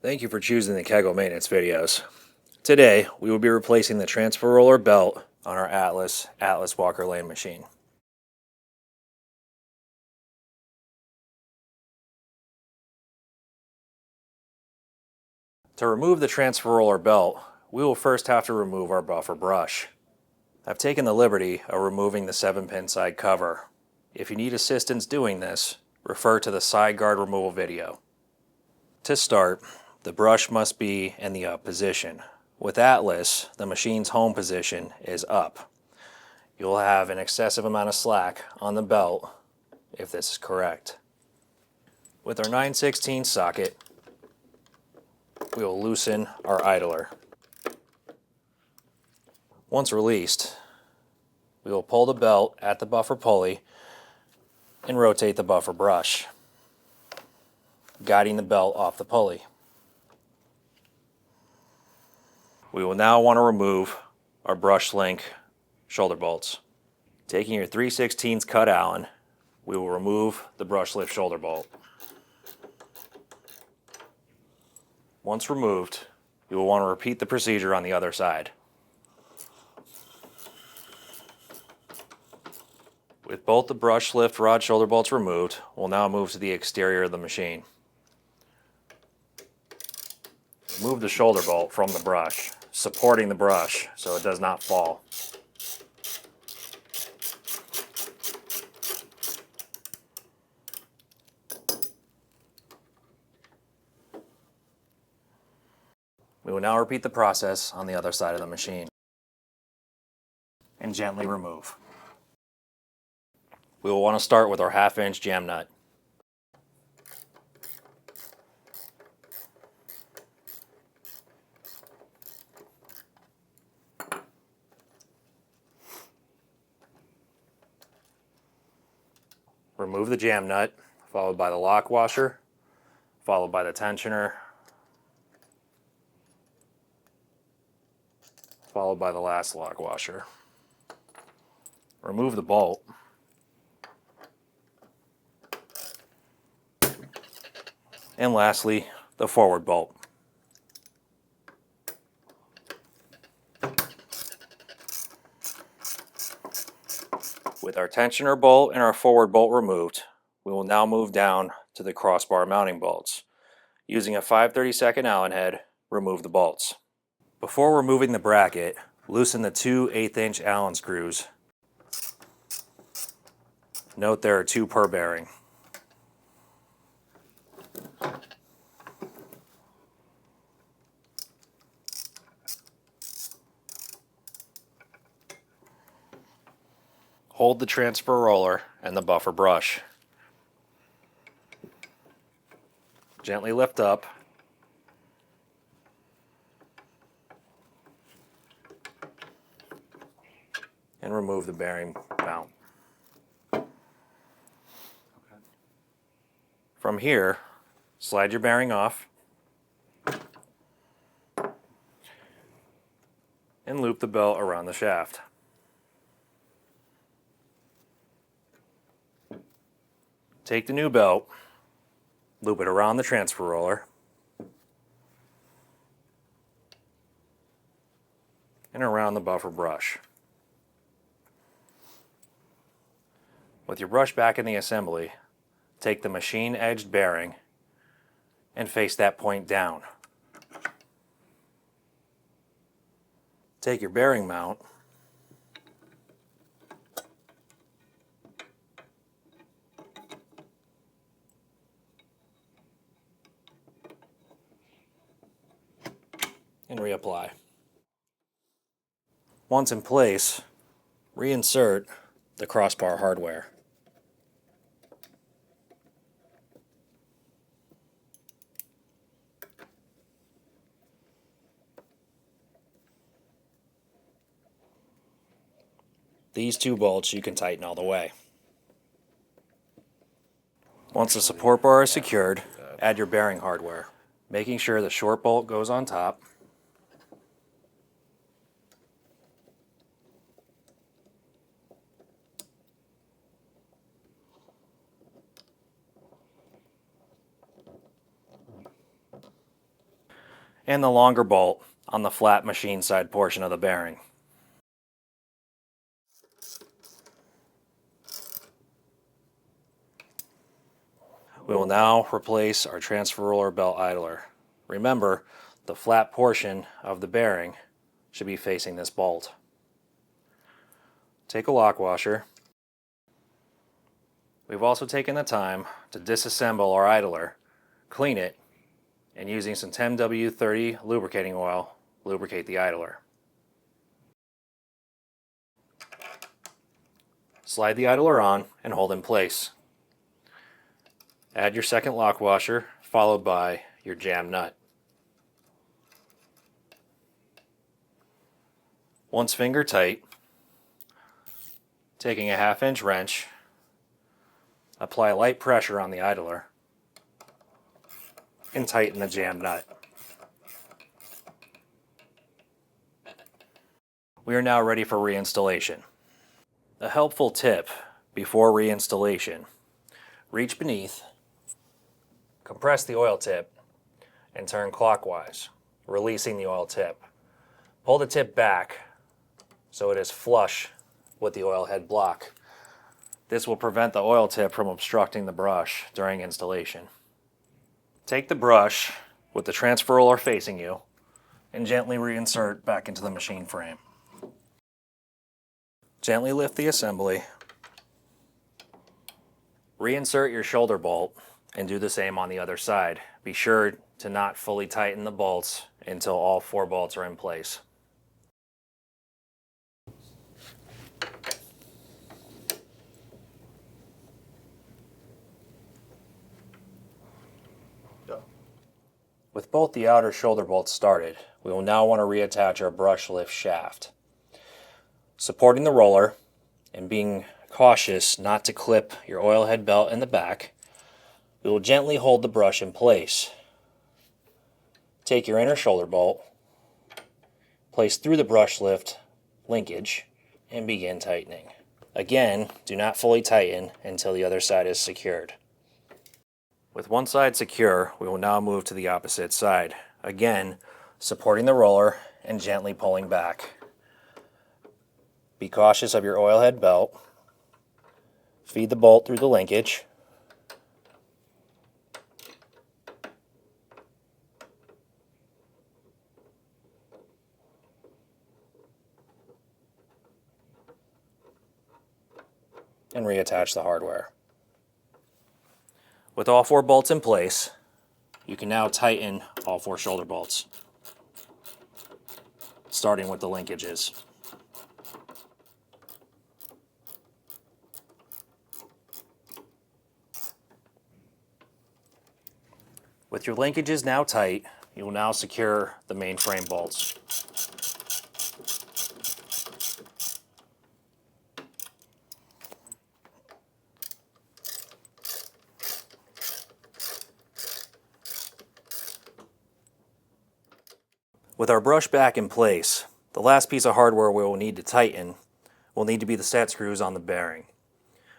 Thank you for choosing the Kegel maintenance videos. Today, we will be replacing the transfer roller belt on our Atlas Walker Lane machine. To remove the transfer roller belt, we will first have to remove our buffer brush. I've taken the liberty of removing the 7-pin side cover. If you need assistance doing this, refer to the side guard removal video. To start, the brush must be in the up position. With Atlas, the machine's home position is up. You'll have an excessive amount of slack on the belt if this is correct. With our 9/16 socket, we will loosen our idler. Once released, we will pull the belt at the buffer pulley and rotate the buffer brush, guiding the belt off the pulley. We will now want to remove our brush link shoulder bolts. Taking your 3/16 cut Allen, we will remove the brush lift shoulder bolt. Once removed, you will want to repeat the procedure on the other side. With both the brush lift rod shoulder bolts removed, we'll now move to the exterior of the machine. Remove the shoulder bolt from the brush, supporting the brush so it does not fall. We will now repeat the process on the other side of the machine and gently remove. We will want to start with our 1/2-inch jam nut. Remove the jam nut, followed by the lock washer, followed by the tensioner, followed by the last lock washer. Remove the bolt. And lastly, the forward bolt. With our tensioner bolt and our forward bolt removed, we will now move down to the crossbar mounting bolts. Using a 5/32 Allen head, remove the bolts. Before removing the bracket, loosen the 2 1/8-inch Allen screws. Note there are 2 per bearing. Hold the transfer roller and the buffer brush. Gently lift up and remove the bearing mount. From here, slide your bearing off and loop the belt around the shaft. Take the new belt, loop it around the transfer roller, and around the buffer brush. With your brush back in the assembly, take the machine edged bearing and face that point down. Take your bearing mount and reapply. Once in place, reinsert the crossbar hardware. These 2 bolts you can tighten all the way. Once the support bar is secured, add your bearing hardware, making sure the short bolt goes on top. and the longer bolt on the flat machine side portion of the bearing. We will now replace our transfer roller belt idler. Remember, the flat portion of the bearing should be facing this bolt. Take a lock washer. We've also taken the time to disassemble our idler, clean it, and using some 10W30 lubricating oil, lubricate the idler. Slide the idler on and hold in place. Add your second lock washer, followed by your jam nut. Once finger tight, taking a 1/2-inch wrench, apply light pressure on the idler and tighten the jam nut. We are now ready for reinstallation. A helpful tip before reinstallation: reach beneath, compress the oil tip, and turn clockwise, releasing the oil tip. Pull the tip back so it is flush with the oil head block. This will prevent the oil tip from obstructing the brush during installation. Take the brush with the transfer roller facing you and gently reinsert back into the machine frame. Gently lift the assembly. Reinsert your shoulder bolt and do the same on the other side. Be sure to not fully tighten the bolts until all 4 bolts are in place. With both the outer shoulder bolts started, we will now want to reattach our brush lift shaft. Supporting the roller and being cautious not to clip your oil head belt in the back, we will gently hold the brush in place. Take your inner shoulder bolt, place through the brush lift linkage, and begin tightening. Again, do not fully tighten until the other side is secured. With one side secure, we will now move to the opposite side. Again, supporting the roller and gently pulling back. Be cautious of your oil head belt. Feed the bolt through the linkage. And reattach the hardware. With all 4 bolts in place, you can now tighten all 4 shoulder bolts, starting with the linkages. With your linkages now tight, you will now secure the main frame bolts. With our brush back in place, the last piece of hardware we will need to tighten will need to be the set screws on the bearing.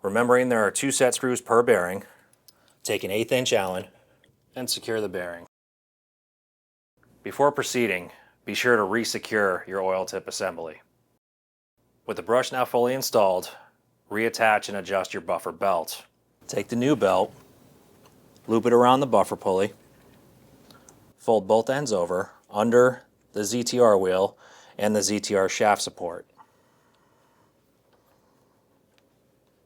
Remembering there are 2 set screws per bearing, take an 1/8-inch Allen and secure the bearing. Before proceeding, be sure to re-secure your oil tip assembly. With the brush now fully installed, reattach and adjust your buffer belt. Take the new belt, loop it around the buffer pulley, fold both ends over under the ZTR wheel and the ZTR shaft support.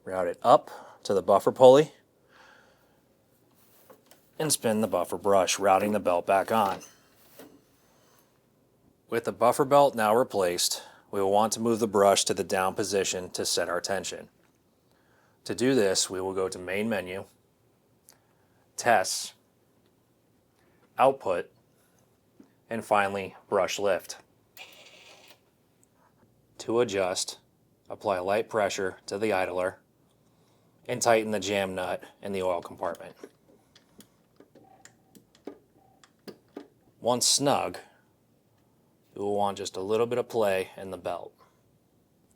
Route it up to the buffer pulley and spin the buffer brush, routing the belt back on. With the buffer belt now replaced, we will want to move the brush to the down position to set our tension. To do this, we will go to Main Menu, Tests, Output, and finally Brush Lift. To adjust, apply light pressure to the idler and tighten the jam nut in the oil compartment. Once snug, you will want just a little bit of play in the belt.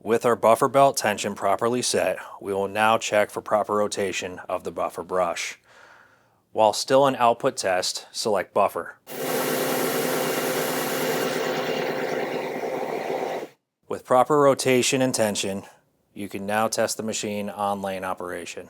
With our buffer belt tension properly set, we will now check for proper rotation of the buffer brush. While still in output test, select buffer. With proper rotation and tension, you can now test the machine on lane operation.